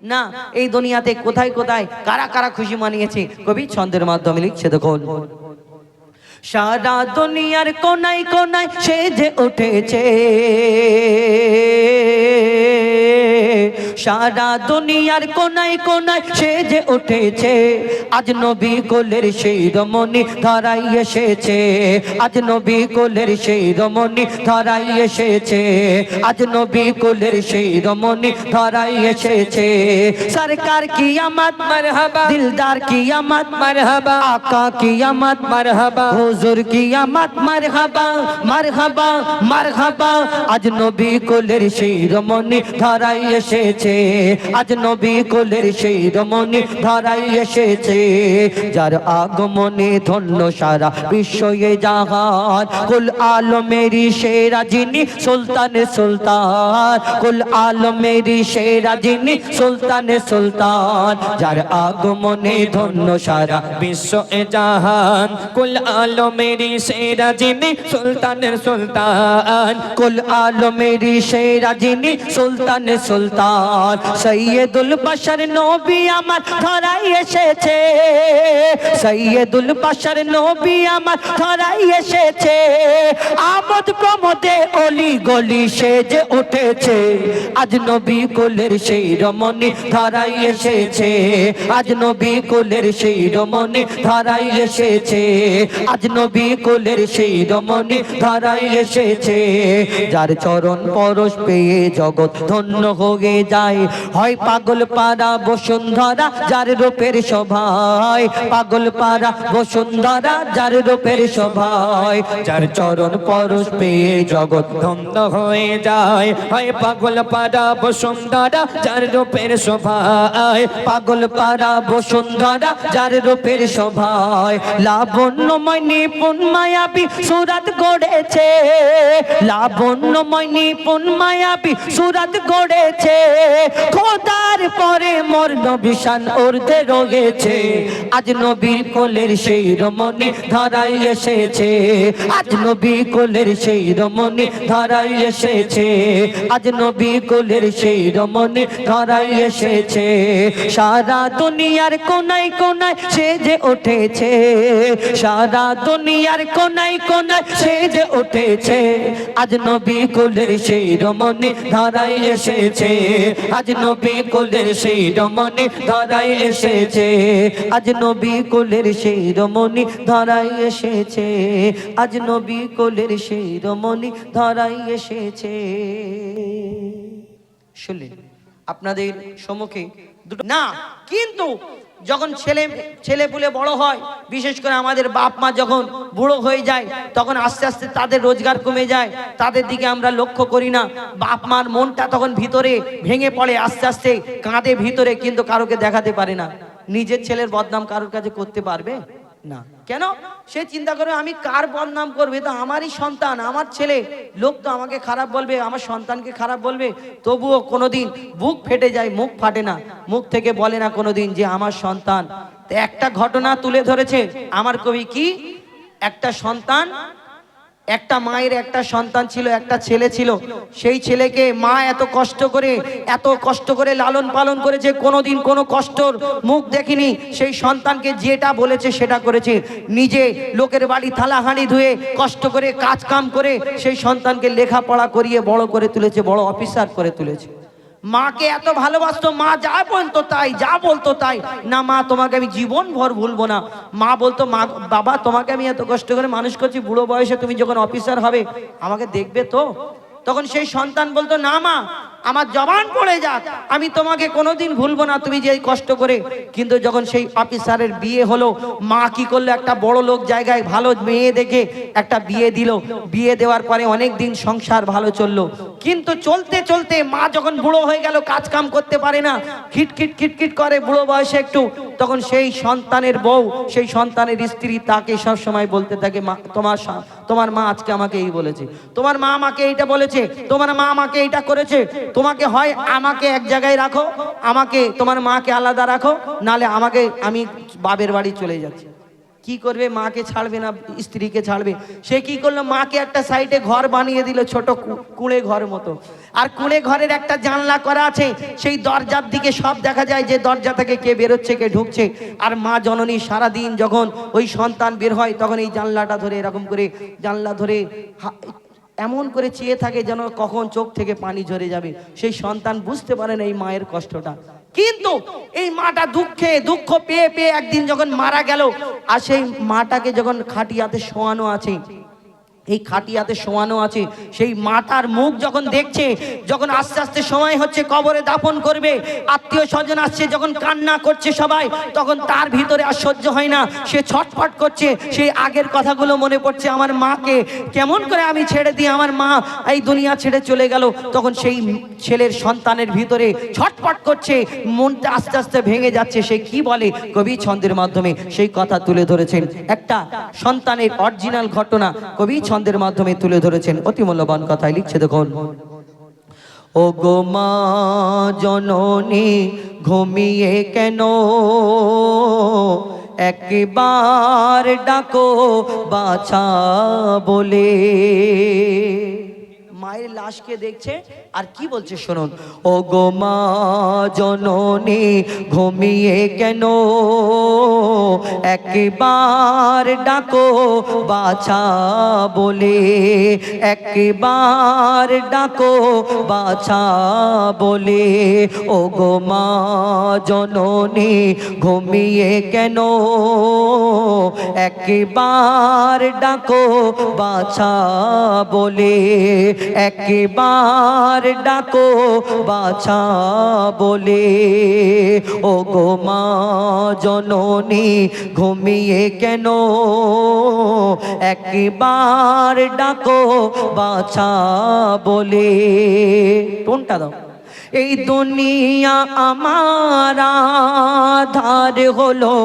না, এই দুনিয়াতে কোথায় কোথায় কারা কারা খুশি মানিয়েছে কবি ছন্দের মাধ্যমে লিখছে দেখুন। সারা দুনিয়ার কোনায় কোনায় সেজে উঠেছে, সারা দুনিয়ার কোনায় কোনায় সেজে উঠেছে, আজ নবী কোলের সেই রমণী ধরাই এসেছে, আজ নবী কোলের সেই রমণী ধরাই এসেছে, আজ নবী কোলের সেই রমণী ধরাই এসেছে। সরকার কি আমাত মারহাবা, দিলদার কি আমাত মারহাবা, আকা কি আমাত মারহাবা, হুজুর কি আমাত মারহাবা, মারহাবা মারহাবা। আজ নবী কোলের সেই রমণী ধরাই এসেছে, আজ নবী কোলের সেই রমণী ধরাই এসেছে। যার আগমনে ধন্য সারা বিশ্ব এ জাহান, কুল আলমেরি সেরা যিনি সুলতানে সুলতান, কুল আলমেরি সেরা যিনি সুলতানে সুলতান। যার আগমনে ধন্য সারা বিশ্ব এ জাহান, কুল আলমেরি সেরা যিনি সুলতানের সুলতান, কুল আলমেরি সেরা যিনি সুলতানে সুলতান। সৈয়দুল বশর নবী আমার ধরাই এসেছে, সৈয়দুল বশর নবী আমার ধরাই এসেছে, আমোদ প্রমোদে অলি গলি সেজে উঠেছে, আজ নবী কোলের সেই রমণী ধরাই এসেছে, আজ নবী কোলের সেই রমণী ধরাই এসেছে, আজ নবী কোলের সেই রমণী ধরাই এসেছে। যার চরণ পরশ পেয়ে জগৎ ধন্য হয়ে যায়, হয় পাগল পাড়া বসুন্ধরা যার রূপের শোভায়, পাগল পাড়া বসুন্ধরা যার রূপের শোভায়। যার চরণ পরশ পেয়ে জগৎ ধন্য হয়ে যায়, হয় পাগল পাড়া বসুন্ধরা যার রূপের শোভায়, পাগল পাড়া বসুন্ধরা যার রূপের শোভায়। লাবণ্যময় নিপুণ মায়াবী সুরাত গড়েছে, লাবণ্যময় নিপুণ মায়াবী সুরাত গড়েছে, খোদার পরে মোর নবী শান উর্ধে রয়েছে, আজ নবীর কোলের সেই রমণী ধরাই এসেছে, আজ নবী কোলের সেই রমণী ধরাই এসেছে, আজ নবী কোলের সেই রমণী ধরাই এসেছে। সারা দুনিয়ার কোনায় কোনায় সেজে উঠেছে, সারা দুনিয়ার কোনায় কোনায় সেজে উঠেছে, আজ নবী কোলের সেই রমণী ধরাই এসেছে, আজ নবী কোলের সেই রমণী ধরাই এসেছে, আজ নবী কোলের সেই রমণী ধরাই এসেছে, আজ নবী কোলের সেই রমণী ধরাই এসেছে। শুনলেন আপনাদের সম্মুখে দুটো না, কিন্তু যখন ছেলে পুলে বড় হয়, বিশেষ করে আমাদের বাপ মা যখন বুড়ো হয়ে যায়, তখন আস্তে আস্তে তাদের রোজগার কমে যায়, তাদের দিকে আমরা লক্ষ্য করি না, বাপ মার মনটা তখন ভিতরে ভেঙে পড়ে, আস্তে আস্তে কাঁদে ভিতরে, কিন্তু কারোকে দেখাতে পারে না। নিজের ছেলের বদনাম কারোর কাছে করতে পারবে না, কেন? সে চিন্তা করে আমি কার বদনাম করবে, তো আমারই সন্তান, আমার ছেলে, লোক তো আমাকে খারাপ বলবে, আমার সন্তানকে খারাপ বলবে, তবুও কোনোদিন বুক ফেটে যায়, মুখ ফাটে না, মুখ থেকে বলে না কোনোদিন যে আমার সন্তান। তো একটা ঘটনা তুলে ধরেছে আমার কবি, কি একটা সন্তান, একটা মায়ের একটা সন্তান ছিল, একটা ছেলে ছিল, সেই ছেলেকে মা এত কষ্ট করে লালন পালন করেছে, কোনোদিন কোনো কষ্টর মুখ দেখিনি, সেই সন্তানকে যেটা বলেছে সেটা করেছে, নিজে লোকের বাড়ি থালা হাঁড়ি ধুয়ে কষ্ট করে কাজ কাম করে সেই সন্তানকে লেখাপড়া করিয়ে বড় করে তুলেছে, বড় অফিসার করে তুলেছে। মাকে এত ভালোবাসতো, মা যা বলতো তাই, যা বলতো তাই, না মা তোমাকে আমি জীবন ভর ভুলবো না। মা বলতো, মা বাবা তোমাকে আমি এত কষ্ট করে মানুষ করছি, বুড়ো বয়সে তুমি যখন অফিসার হবে আমাকে দেখবে তো? তখন সেই সন্তান বলতো, না মা আমার জবান পড়ে যাক, আমি তোমাকে কোনোদিন ভুলবো না, তুমি যে কষ্ট করে। কিন্তু যখন সেই অফিসারের বিয়ে হলো, মা কি করলো, একটা বড় লোক জায়গায় ভালো মেয়ে দেখে একটা বিয়ে দিল, বিয়ে দেওয়ার পরে অনেক দিন সংসার ভালো চললো, কিন্তু চলতে চলতে মা যখন বুড়ো হয়ে গেল, কাজ কাম করতে পারে না, খিটখিট খিটখিট করে বুড়ো বয়সে একটু, তখন সেই সন্তানের বউ, সেই সন্তানের স্ত্রী তাকে সব সময় বলতে থাকে, মা তোমার মা আজকে আমাকে এই বলেছে, তোমার মা আমাকে এইটা বলেছে, তোমার মা আমাকে এইটা করেছে, তোমাকে হয় আমাকে এক জায়গায় রাখো, আমাকে তোমার মাকে আলাদা রাখো, নালে আমি বাবের বাড়ি চলে যাচ্ছি। কি করবে, মাকে ছাড়বে না স্ত্রীকে ছাড়বে। সে কি করলো, মাকে একটা সাইডে ঘর বানিয়ে দিল, ছোট কুঁড়ে ঘর মতো। আর কুঁড়ে ঘরের একটা জানলা করা আছে, সেই দরজার দিকে সব দেখা যায় যে দরজা থেকে কে বেরোচ্ছে কে ঢুকছে। আর মা জননী সারাদিন যখন ওই সন্তান বের হয় তখন এই জানলাটা ধরে এরকম করে জানলা ধরে এমন করে চেয়ে থাকে যেন কখন চোখ থেকে পানি ঝরে যাবে। সেই সন্তান বুঝতে পারে না এই মায়ের কষ্টটা। কিন্তু এই মাটা দুঃখ পেয়ে পেয়ে একদিন যখন মারা গেল, আর সেই মাটাকে যখন খাটিয়াতে শোয়ানো আছে, এই খাটিয়াতে শোয়ানো আছে, সেই মাটার মুখ যখন দেখছে, যখন আস্তে আস্তে সময় হচ্ছে কবরে দাফন করবে, আত্মীয় স্বজন আসছে, যখন কান্না করছে সবাই, তখন তার ভিতরে আর সহ্য হয় না, সে ছটফট করছে। সেই আগের কথাগুলো মনে পড়ছে, আমার মাকে কেমন করে আমি ছেড়ে দিই, আমার মা এই দুনিয়া ছেড়ে চলে গেল। তখন সেই ছেলের সন্তানের ভিতরে ছটফট করছে, মনটা আস্তে আস্তে ভেঙে যাচ্ছে। সে কি বলে, কবি ছন্দের মাধ্যমে সেই কথা তুলে ধরেছেন। একটা সন্তানের অরিজিনাল ঘটনা কবি ছন্দের মাধ্যমে তুলে ধরেছেন, অতি মূল্যবান কথাই লিখছে দেখুন। ও গো মা জননী ঘুমিয়ে কেন, একবার ডাকো বাছা বলে। মায়ের লাশকে দেখছে আর কি বলছে শুনুন। ও গো মা জননী ঘুমিয়ে কেন, একবার ডাকো বাছা বলে, একবার ডাকো বাছা বলে। ও গো মা জননী ঘুমিয়ে কেন, একবার ডাকো বাছা বলে, একবার ডাকো বাছা বলে। ও গো মা জননী ঘুমিয়ে কেন, একবার ডাকো বাছা বলে। কোনটা দাও। এই দুনিয়া আমার আধার হলো,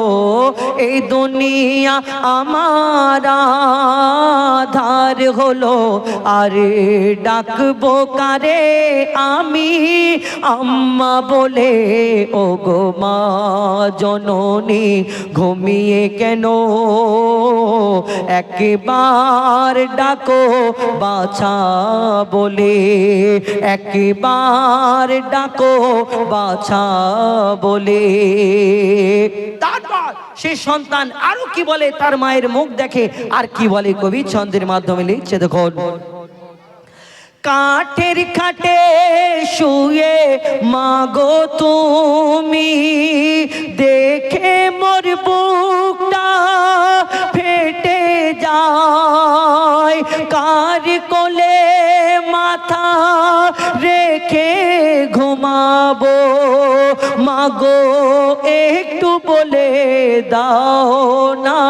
এই দুনিয়া আমার আধার হলো, আরে ডাকবো কারে আমি আম্মা বলে। ও গো মা জননী ঘুমিয়ে কেন, একবার ডাকো বাছা বলে, একবার ডাকো বাছা বলে। তারপর সে সন্তান আরো কি বলে, তার মায়ের মুখ দেখে আর কি বলে, কবি ছন্দের মাধ্যমে লিখছে দেখুন। কাঠের খাটে শুয়ে মাগো তুমি, দেখে মোর বুকটা ফেটে যায়, কার কোলে মাথা রেখে ঘুমাবো মাগো, একটু বলে দাও না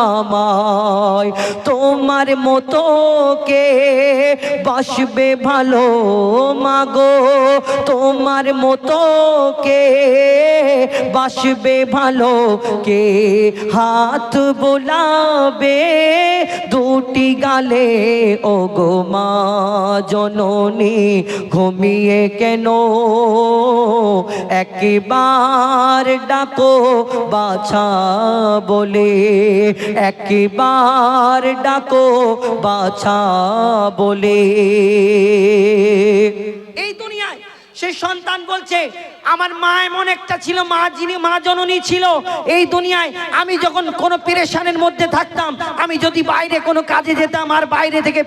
আমায়, তোমার মতো কে বাসবে ভালো মাগো, তোমার মতো কে বাসবে ভালো, কে হাত বোলাবে দুটি গালে। ও গো মা জননী ঘুমিয়ে কেন, একবার ডাকো বাছা বলে, একবার ডাকো বাছা বলে। এই দুনিয়ায় সেই সন্তান বলছে, আমার মা এমন একটা ছিল, মা যিনি মা জননী ছিল এই দুনিয়ায়। আমি যখন কোনো পেরেশানের মধ্যে থাকতাম, আমি যদি বাইরে কোনো কাজে যেতাম আর বাইরে থেকে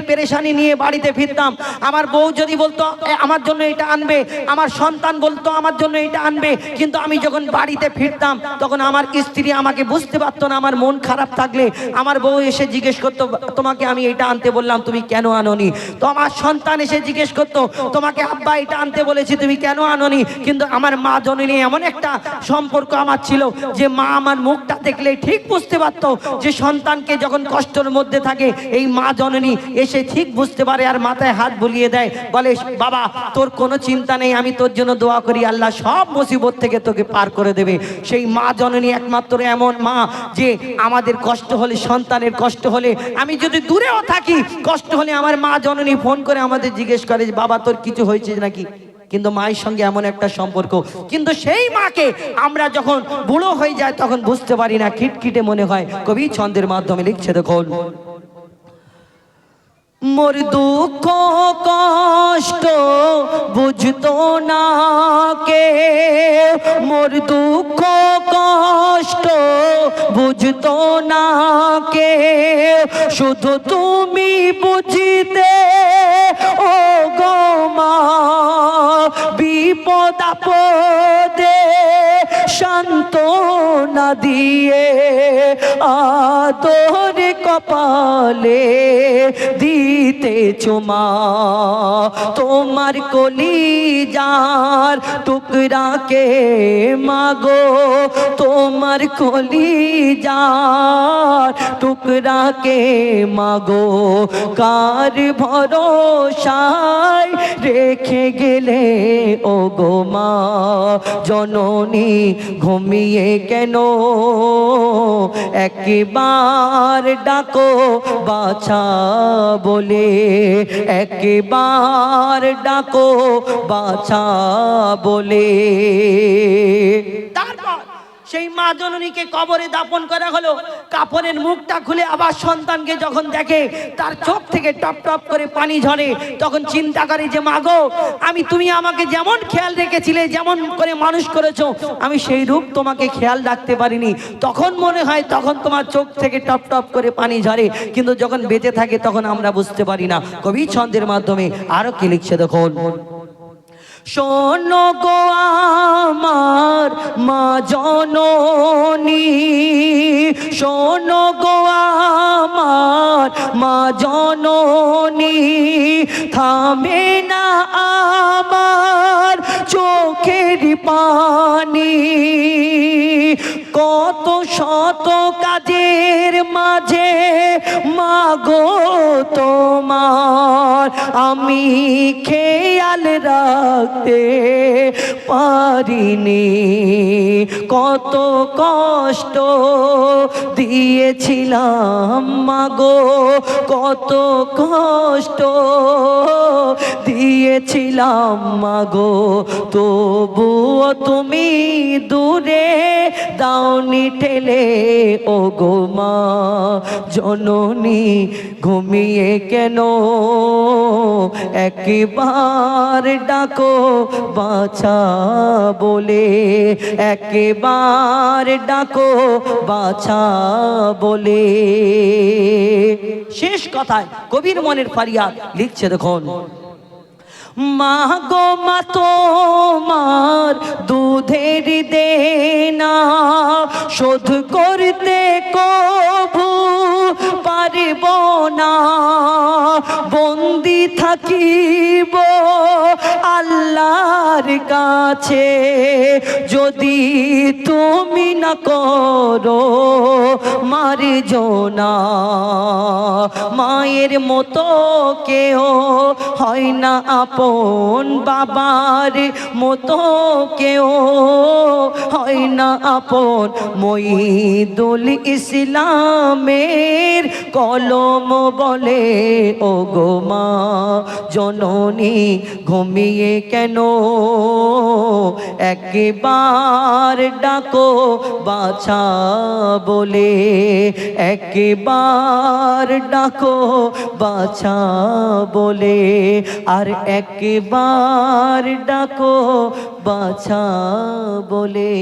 পেরেশানি নিয়ে বাড়িতে ফিরতাম, আমার বউ যদি বলতো আমার জন্য এটা আনবে, আমার সন্তান বলতো আমার জন্য এটা আনবে, কিন্তু আমি যখন বাড়িতে ফিরতাম তখন আমার স্ত্রী আমাকে বুঝতে পারতো না। আমার মন খারাপ থাকলে আমার বউ এসে জিজ্ঞেস করতো, তোমাকে আমি এটা আনতে বললাম তুমি কেন আনোনি। তো আমার সন্তান এসে জিজ্ঞেস করতো, তোমাকে আব্বা এটা আনতে বলেছি তুমি কেন আনোনি। কিন্তু আমার মা জননী এমন একটা সম্পর্ক আমার ছিল যে মা আমার মুখটা দেখলে ঠিক বুঝতে পারতো যে সন্তানকে যখন কষ্টের মধ্যে থাকে এই মা জননী এসে ঠিক বুঝতে পারে আর মাথায় হাত বুলিয়ে দেয়, বলে বাবা তোর কোনো চিন্তা নেই, আমি তোর জন্য দোয়া করি, আল্লাহ সব মুসিবত থেকে তোকে পার করে দেবে। সেই মা জননী একমাত্র এমন মা যে আমাদের কষ্ট হলে, সন্তানের কষ্ট হলে, আমি যদি দূরেও থাকি কষ্ট হলে আমার মা জননী ফোন করে আমাদের জিজ্ঞেস করে বাবা তোর কিছু হয়েছে নাকি। কিন্তু মায়ের সঙ্গে এমন একটা সম্পর্ক, কিন্তু সেই মাকে আমরা যখন বুড়ো হয়ে যায় তখন বুঝতে পারি না, খিটখিটে মনে হয়। কবি ছন্দের মাধ্যমে লিখছে, দেখুন, মোর দুঃখ কষ্ট বুঝতো না কে, মোর দুঃখ কষ্ট বুঝতো না কে, শুধু তুমি বুঝিতে ও গো মা, বিপদ আপদে সান্ত্বনা দিয়ে আদর কপালে দিতেছো মা, তোমার কলিজার টুকরাকে মাগো, তোমার কলিজার টুকরাকে মাগো, কার ভরসায় রেখে গেলে ও গো মা, জননী ঘুমিয়ে কেন একবার ডাকো বাছা বলে, একবার ডাকো বাছা বলে। তারপর সেই মা জননীকে কবরে দাপন করা হলো। কাপড়ের মুখটা খুলে আবার সন্তানকে যখন দেখে, তার চোখ থেকে টপ টপ করে পানি ঝরে, তখন চিন্তা করে যে মা গো, তুমি আমাকে যেমন খেয়াল রেখেছিলে, যেমন করে মানুষ করেছো, আমি সেই রূপ তোমাকে খেয়াল রাখতে পারিনি। তখন মনে হয় তখন তোমার চোখ থেকে টপ টপ করে পানি ঝরে, কিন্তু যখন বেঁচে থাকে তখন আমরা বুঝতে পারি না। কবি ছন্দের মাধ্যমে আরো কি লিখছে, দেখুন, শোনো গো আমার মা জননী, শোনো গো আমার মা জননী, থামে না আমার চোখের পানি, কত শত কাজের মাঝে মাগো তোমার আমি খেয়াল রাখতে পারিনি, কত কষ্ট দিয়েছিলাম মাগো, কত কষ্ট দিয়েছিলাম মাগো, তবুও তুমি দূরে দাওনি ঠেলে ও গো মা, জননী ঘুমিয়ে কেন একবার ডাকো বাছা বলে, একবার ডাকো বাছা বলে। শেষ কথায় কবির মনের ফারিয়াদ লিখছে, দেখুন, মা গো মা তোমার দুধের দেনা শোধ করতে কভু পারিব না, বন্দি থাকিব আল্লাহর কাছে যদি তুমি না করো মার্জনা, মায়ের মতো কেউ হয় না আপন, বাবার মতো কেউ হয় না আপন, মঈদুল ইসলামের কলম বলে ও গো মা, জননী ঘুমিয়ে কেন একবার ডাকো বাছা বলে, একবার ডাকো বাছা বলে, আর একবার ডাকো বাছা বলে।